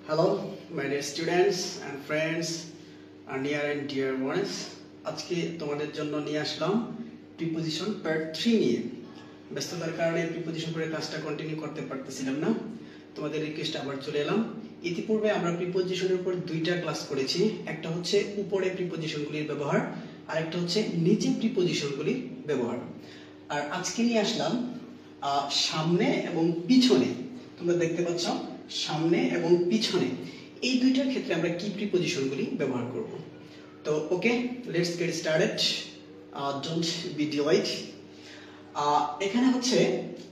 Hello, my dear students and friends and near and dear ones. আজকে তোমাদের জন্য নিয়ে আসলাম প্রিপোজিশন পার্ট 3 নিয়ে। ব্যস্ততার কারণে প্রিপোজিশন করে ক্লাসটা কন্টিনিউ করতে পারতেছিলাম না। তোমাদের রিকোয়েস্ট আবার চলে এলাম। ইতিপূর্বে আমরা প্রিপোজিশনের উপর দুইটা ক্লাস করেছি। একটা হচ্ছে উপরে প্রিপোজিশনগুলির ব্যবহার আর একটা হচ্ছে নিচে প্রিপোজিশনগুলির ব্যবহার। আর আজকে নিয়ে আসলাম সামনে এবং পিছনে। তোমরা দেখতে পাচ্ছ সামনে এবং পিছনে এই দুইটার ক্ষেত্রে আমরা কি প্রিপোজিশনগুলি ব্যবহার করব। তো okay, let's get started, don't be delayed. এখানে হচ্ছে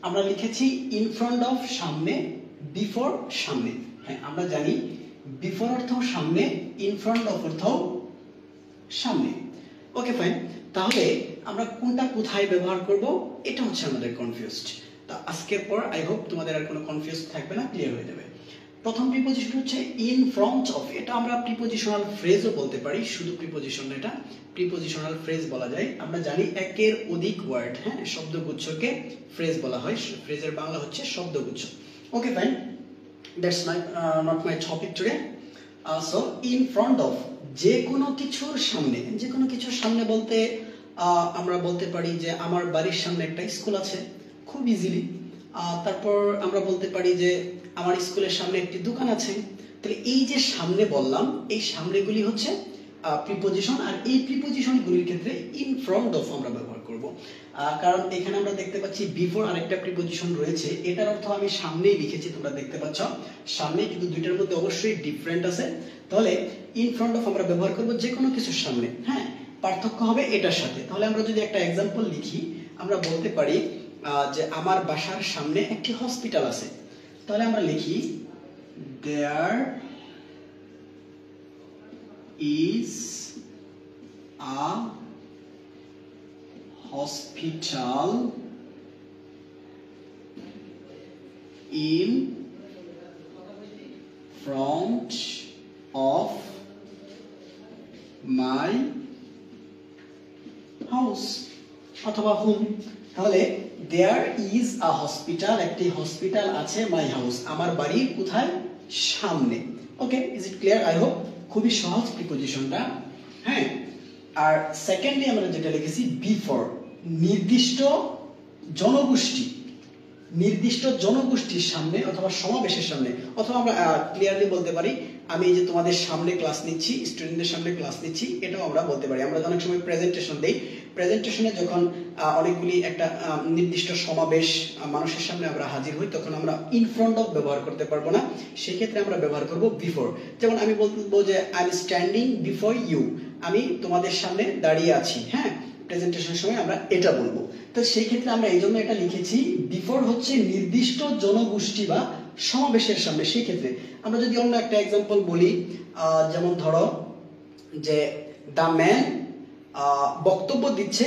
আমরা লিখেছি ইন ফ্রন্ট অফ সামনে, বিফোর সামনে। হ্যাঁ, আমরা জানি বিফোর অর্থ সামনে, ইন ফ্রন্ট অফ অর্থ সামনে। ওকে ফাইন, তাহলে আমরা কোনটা কোথায় ব্যবহার করব এটা হচ্ছে আমাদের কনফিউজড। তা আজকের পর আই হোপ তোমাদের আর কোনো কনফিউজ থাকবে না, ক্লিয়ার হয়ে যাবে। প্রথম প্রিপোজিশন হচ্ছে ইন ফ্রন্ট অফ। এটা আমরা প্রিপোজিশনাল ফ্রেজও বলতে পারি, শুধু প্রিপোজিশন এটা প্রিপোজিশনাল ফ্রেজ বলা যায়। আমরা জানি একের অধিক ওয়ার্ড, হ্যাঁ, শব্দগুচ্ছকে ফ্রেজ বলা হয়। ফ্রেজের বাংলা হচ্ছে শব্দগুচ্ছ। Okay fine, that's not my topic today. So in front of, যে কোনো কিছুর সামনে। যে কোনো কিছুর সামনে বলতে আমরা বলতে পারি যে আমার বাড়ির সামনে একটা স্কুল আছে, খুব ইজিলি। তারপর আমরা বলতে পারি যে আমার স্কুলের সামনে একটি দোকান আছে। তাহলে এই যে সামনে বললাম, এই সামনেগুলি হচ্ছে প্রিপোজিশন। আর এই প্রিপোজিশনগুলির ক্ষেত্রে ইন ফ্রন্ট অফ আমরা ব্যবহার করব। কারণ এখানে আমরা দেখতে পাচ্ছি বিফোর আরেকটা প্রিপোজিশন রয়েছে, এটার অর্থ আমি সামনেই লিখেছি, তোমরা দেখতে পাচ্ছ সামনে, কিন্তু দুইটার মধ্যে অবশ্যই ডিফারেন্ট আছে। তাহলে ইন ফ্রন্ট অফ আমরা ব্যবহার করব যে কোনো কিছুর সামনে। হ্যাঁ, পার্থক্য হবে এটার সাথে। তাহলে আমরা যদি একটা এক্সাম্পল লিখি, আমরা বলতে পারি যে আমার বাসার সামনে একটি হসপিটাল আছে। তাহলে আমরা লিখি there is a hospital in front of my house অথবা হোম। তাহলে দেয়ার ইজ আ হসপিটাল, একটি হসপিটাল আছে, মাই হাউস, আমার বাড়ির কোথায়, সামনে। Okay, is it clear? I hope খুবই সহজ প্রিপোজিশনটা। হ্যাঁ, আর সেকেন্ডলি আমরা যেটা লিখেছি বিফোর, নির্দিষ্ট জনগোষ্ঠী, নির্দিষ্ট জনগোষ্ঠীর সামনে অথবা সমাবেশের সামনে। অথবা আমরা ক্লিয়ারলি বলতে পারি আমি এই যে তোমাদের সামনে ক্লাস নিচ্ছি, স্টুডেন্টদের সামনে ক্লাস নিচ্ছি, এটাও আমরা বলতে পারি। আমরা অনেক সময় প্রেজেন্টেশন দেই, প্রেজেন্টেশনে যখন অনেকগুলি একটা নির্দিষ্ট সমাবেশ মানুষের সামনে আমরা হাজির হই, তখন আমরা ইন ফ্রন্ট অফ ব্যবহার করতে পারবো না, সেক্ষেত্রে আমরা ব্যবহার করব বিফোর। যেমন আমি বলবো যে I am standing before you, আমি তোমাদের সামনে দাঁড়িয়ে আছি। হ্যাঁ, প্রেজেন্টেশনের সময় আমরা এটা বলবো। তো সেই ক্ষেত্রে আমরা এই জন্য এটা লিখেছি, বিফোর হচ্ছে নির্দিষ্ট জনগোষ্ঠী বা সমাবেশের সামনে। সেই ক্ষেত্রে আমরা যদি অন্য একটা এক্সাম্পল বলি, যেমন ধরো যে দ্য ম্যান বক্তব্য দিচ্ছে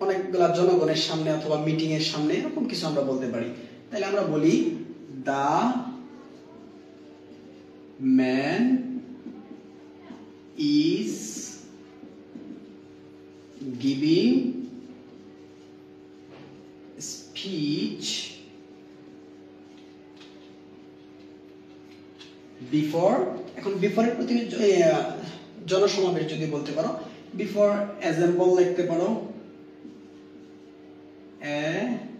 অনেকগুলা জনগণের সামনে অথবা মিটিং এর সামনে, এরকম কিছু আমরা বলতে পারি। তাহলে আমরা বলি the man is giving speech before। এখন বিফোর এর প্রতি জনসমাবেশ যদি বলতে পারো, বিফোর অ্যাসেম্বল লিখতে পারো, অ্যাসেম্বলেন্স।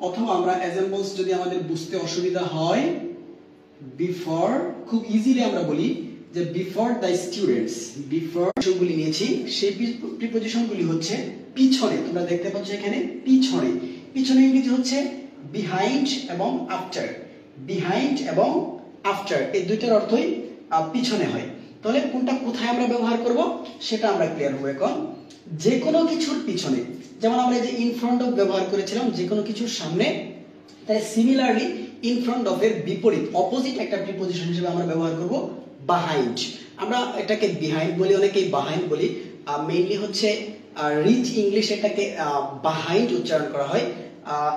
অথবা আমরা অ্যাসেম্বলস যদি আমাদের বুঝতে অসুবিধা হয়, বিফোর খুব ইজিলি আমরা বলি যে বিফোর দ্য স্টুডেন্টস। বিফোর গুলি নিয়েছি, সেই প্রিপোজিশনগুলি হচ্ছে পিছনে। তোমরা দেখতে পাচ্ছ এখানে পিছনে। পিছনে ইংরেজি হচ্ছে বিহাইন্ড এবং আফটার। বিহাইন্ড এবং আফটার এই দুইটার অর্থই পিছনে হয়। তাহলে কোনটা কোথায় আমরা ব্যবহার করব সেটা আমরা ক্লিয়ার হবো এখন। যে কোনো কিছুর পিছনে, যেমন আমরা যে ইন ফ্রন্ট অফ ব্যবহার করেছিলাম যে কোনো কিছুর সামনে, তাই সিমিলারলি ইন ফ্রন্ট অফ এর বিপরীত, অপোজিট একটা প্রিপোজিশন হিসেবে আমরা ব্যবহার করব behind। আমরা এটাকে behind বলি, অনেকেই behind বলি, মেইনলি হচ্ছে রিচ ইংলিশ এটাকে behind উচ্চারণ করা হয়।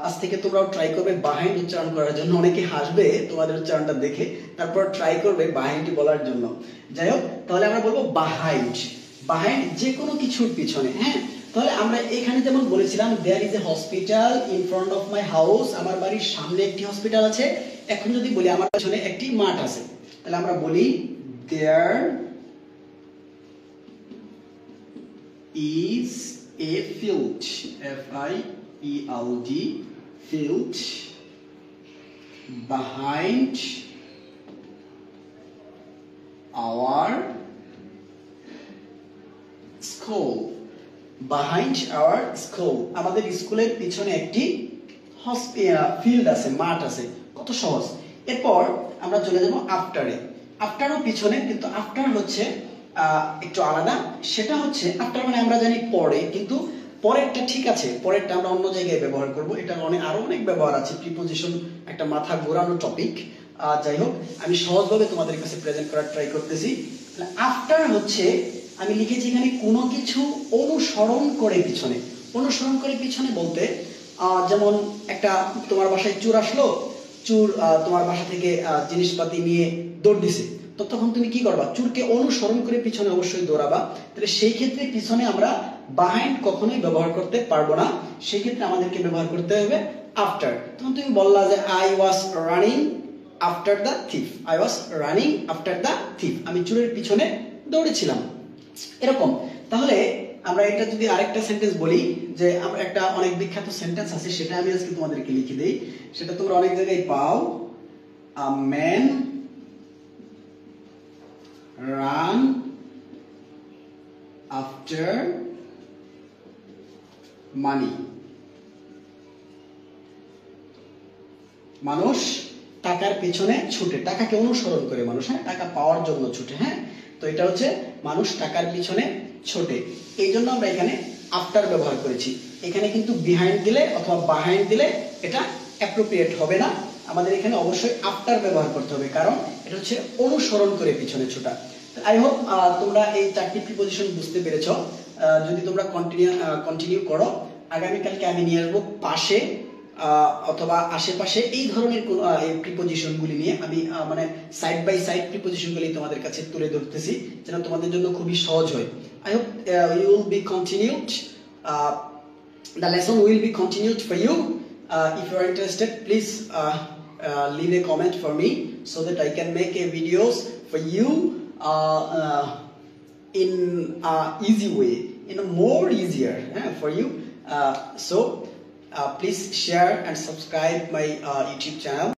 আজ থেকে তোমরাও ট্রাই করবে behind উচ্চারণ করার জন্য। অনেকে হাসবে তোমাদের উচ্চারণটা দেখে, তারপর ট্রাই করবে behind বলার জন্য। যাই হোক, তাহলে আমরা বলবো behind। behind যে কোনো কিছুর পিছনে। হ্যাঁ, তাহলে আমরা এখানে যেমন বলেছিলাম there is a hospital in front of my house, আমার বাড়ির সামনে একটি হসপিটাল আছে। এখন যদি বলি আমার পিছনে একটি মাঠ আছে, তাহলে আমরা বলি there is a field, F-I-E-L-D, field behind our school, behind our school, আমাদের স্কুলের পিছনে একটি ফিল্ড আছে, মাঠ আছে। কত সহজ। এরপর আমরা চলে যাব আফটারে। আফটারও পিছনে, কিন্তু আফটার হচ্ছে একটু আলাদা। সেটা হচ্ছে আফটার মানে আমরা জানি পরে, কিন্তু পরেরটা ঠিক আছে, পরেরটা আমরা অন্য জায়গায় ব্যবহার করব। এটা আরো অনেক ব্যবহার আছে। প্রিপোজিশন একটা মাথা ঘোরানো টপিক। যাই হোক, আমি সহজভাবে তোমাদের কাছে প্রেজেন্ট করার ট্রাই করতেছি। আফটার হচ্ছে আমি লিখেছি এখানে কোনো কিছু অনুসরণ করে পিছনে। অনুসরণ করে পিছনে বলতে যেমন একটা তোমার বাসায় চোর আসলো, চোর তোমার বাসা থেকে জিনিসপাতি নিয়ে দৌড় দিছে, তো তখন তুমি কি করবা? চোরকে অনুসরণ করে পিছনে অবশ্যই দৌড়াবা। তাহলে সেই ক্ষেত্রে পিছনে আমরা behind কখনোই ব্যবহার করতে পারবো না। সেই ক্ষেত্রে আমাদেরকে ব্যবহার করতে হবে আফটার। তখন তুমি বললা যে I was running after the thief, I was running after the thief, আমি চোরের পিছনে দৌড়েছিলাম, এরকম। তাহলে আমরা এটা যদি আরেকটা সেন্টেন্স বলি, যে আমরা একটা অনেক বিখ্যাত সেন্টেন্স আছে, সেটা আমি আজকে তোমাদেরকে লিখে দেই। সেটা তোমরা অনেক জায়গায় পাও। A man ran after money, মানুষ টাকার পিছনে ছুটে, টাকাকে অনুসরণ করে মানুষ, হ্যাঁ, টাকা পাওয়ার জন্য ছুটে। হ্যাঁ, তো এটা হচ্ছে মানুষ টাকার পিছনে ছোটে। এই জন্য আমরা এখানে আফটার ব্যবহার করেছি। এখানে কিন্তু বিহাইন্ড দিলে অথবা বাহাইন্ড দিলে এটা অ্যাপ্রোপ্রিয়েট হবে না। আমাদের এখানে অবশ্যই আফটার ব্যবহার করতে হবে, কারণ এটা হচ্ছে অনুসরণ করে পিছনে ছোটা। আই হোপ তোমরা এই চারটি প্রিপোজিশন বুঝতে পেরেছ। যদি তোমরা কন্টিনিউ করো, আগামীকালকে আমি নিয়ে আসবো পাশে অথবা আশেপাশে এই ধরনের কোন প্রিপোজিশনগুলি নিয়ে। আমি মানে সাইড বাই সাইড প্রিপোজিশনগুলি তোমাদের কাছে তুলে ধরতেছি, যেন তোমাদের জন্য খুবই সহজ হয়। I hope you will be continued, the lesson will be continued for you. If you are interested, please leave a comment for me so that I can make a videos for you in easy way, in a more easier for you. So please share and subscribe my YouTube channel.